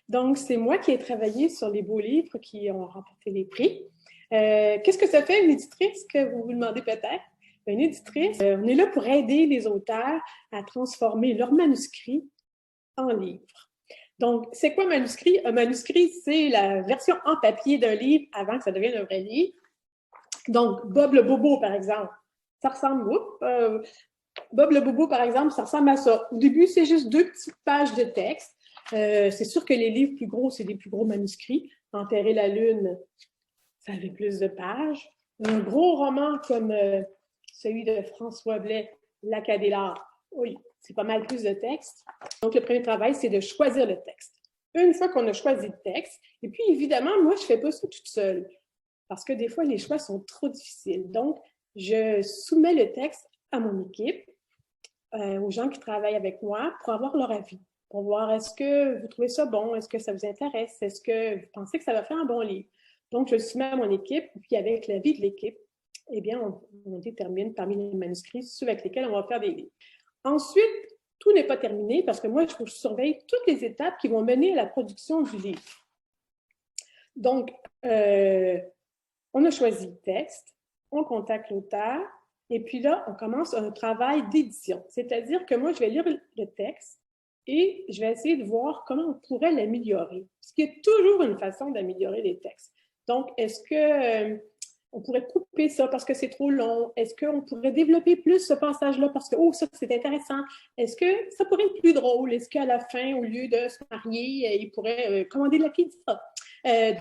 Donc, c'est moi qui ai travaillé sur les beaux livres qui ont remporté les prix. Qu'est-ce que ça fait une éditrice, que vous vous demandez peut-être? Une éditrice, on est là pour aider les auteurs à transformer leurs manuscrits en livres. Donc, c'est quoi un manuscrit? Un manuscrit, c'est la version en papier d'un livre avant que ça devienne un vrai livre. Donc, Bob le Bobo, par exemple, ça ressemble... Bob le Bobo, par exemple, ça ressemble à ça. Au début, c'est juste 2 petites pages de texte. C'est sûr que les livres plus gros, c'est des plus gros manuscrits. Enterrer la Lune, ça avait plus de pages. Un gros roman comme celui de François Blais, L'Acadélar, oui, c'est pas mal plus de texte. Donc, le premier travail, c'est de choisir le texte. Une fois qu'on a choisi le texte, et puis évidemment, moi, je ne fais pas ça toute seule, parce que des fois, les choix sont trop difficiles. Donc, je soumets le texte à mon équipe, aux gens qui travaillent avec moi, pour avoir leur avis, pour voir est-ce que vous trouvez ça bon, est-ce que ça vous intéresse, est-ce que vous pensez que ça va faire un bon livre. Donc, je le soumets à mon équipe, puis avec l'avis de l'équipe, eh bien, on détermine parmi les manuscrits ceux avec lesquels on va faire des livres. Ensuite, tout n'est pas terminé parce que moi, je surveille toutes les étapes qui vont mener à la production du livre. Donc, on a choisi le texte, on contacte l'auteur, et puis là, on commence un travail d'édition. C'est-à-dire que moi, je vais lire le texte et je vais essayer de voir comment on pourrait l'améliorer. Parce qu'il y a toujours une façon d'améliorer les textes. Donc, est-ce que on pourrait couper ça parce que c'est trop long? Est-ce qu'on pourrait développer plus ce passage-là parce que, oh, ça, c'est intéressant? Est-ce que ça pourrait être plus drôle? Est-ce qu'à la fin, au lieu de se marier, il pourrait commander la pizza?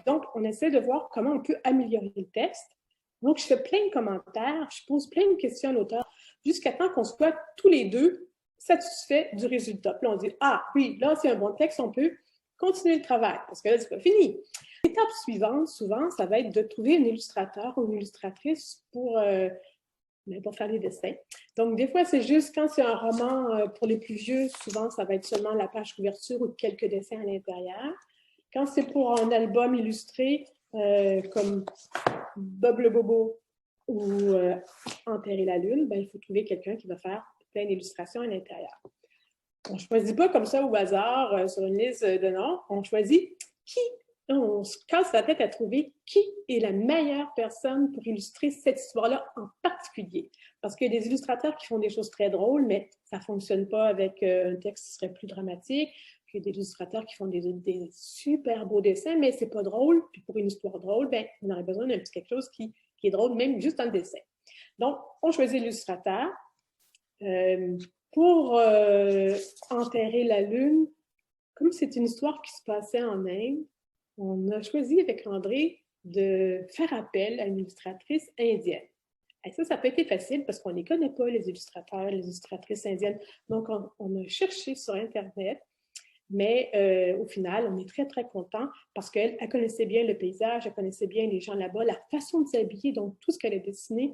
Donc, on essaie de voir comment on peut améliorer le texte. Donc, je fais plein de commentaires, je pose plein de questions à l'auteur, jusqu'à temps qu'on soit tous les deux satisfaits du résultat. Puis on dit, ah oui, là, c'est un bon texte, on peut continuer le travail, parce que là, c'est pas fini. L'étape suivante, souvent, ça va être de trouver un illustrateur ou une illustratrice pour faire les dessins. Donc, des fois, c'est juste quand c'est un roman pour les plus vieux, souvent, ça va être seulement la page couverture ou quelques dessins à l'intérieur. Quand c'est pour un album illustré, comme Bob le Bobo ou Enterrer la Lune, ben, il faut trouver quelqu'un qui va faire plein d'illustrations à l'intérieur. On ne choisit pas comme ça au hasard sur une liste de noms. On choisit qui. On se casse la tête à trouver qui est la meilleure personne pour illustrer cette histoire-là en particulier. Parce qu'il y a des illustrateurs qui font des choses très drôles, mais ça ne fonctionne pas avec un texte qui serait plus dramatique. Puis il y a des illustrateurs qui font des super beaux dessins, mais c'est pas drôle. Puis pour une histoire drôle, ben, on aurait besoin d'un petit quelque chose qui est drôle, même juste dans le dessin. Donc, on choisit l'illustrateur. Pour Enterrer la Lune, comme c'est une histoire qui se passait en Inde, on a choisi avec André de faire appel à une illustratrice indienne. Et ça n'a pas été facile parce qu'on ne les connaît pas, les illustrateurs, les illustratrices indiennes. Donc, on a cherché sur Internet, mais au final, on est très, très content parce qu'elle connaissait bien le paysage, elle connaissait bien les gens là-bas, la façon de s'habiller, donc tout ce qu'elle a dessiné,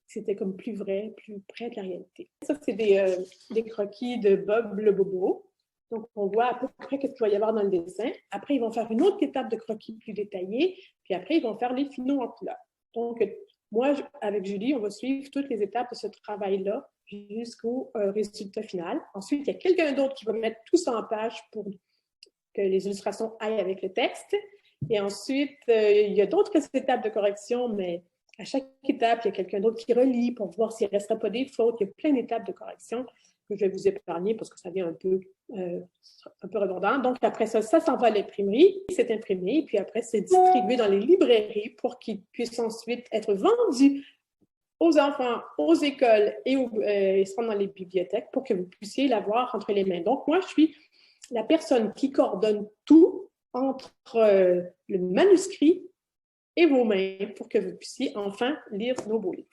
c'était comme plus vrai, plus près de la réalité. Ça, c'est des croquis de Bob le Bobo. Donc, on voit à peu près ce qu'il va y avoir dans le dessin. Après, ils vont faire une autre étape de croquis plus détaillée. Puis après, ils vont faire les finaux en couleur. Donc, moi, avec Julie, on va suivre toutes les étapes de ce travail-là jusqu'au résultat final. Ensuite, il y a quelqu'un d'autre qui va mettre tout ça en page pour que les illustrations aillent avec le texte. Et ensuite, il y a d'autres étapes de correction, mais à chaque étape, il y a quelqu'un d'autre qui relit pour voir s'il ne restera pas des fautes. Il y a plein d'étapes de correction que je vais vous épargner parce que ça devient un peu redondant. Donc, après ça, ça s'en va à l'imprimerie, c'est imprimé, puis après, c'est distribué dans les librairies pour qu'il puisse ensuite être vendu aux enfants, aux écoles et se rendre dans les bibliothèques pour que vous puissiez l'avoir entre les mains. Donc, moi, je suis la personne qui coordonne tout entre le manuscrit et vos mains pour que vous puissiez enfin lire nos beaux livres.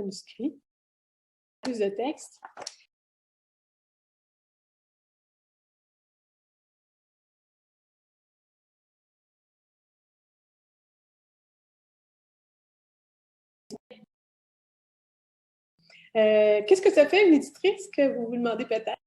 manuscrit. Plus de texte. Qu'est-ce que ça fait une éditrice que vous vous demandez peut-être?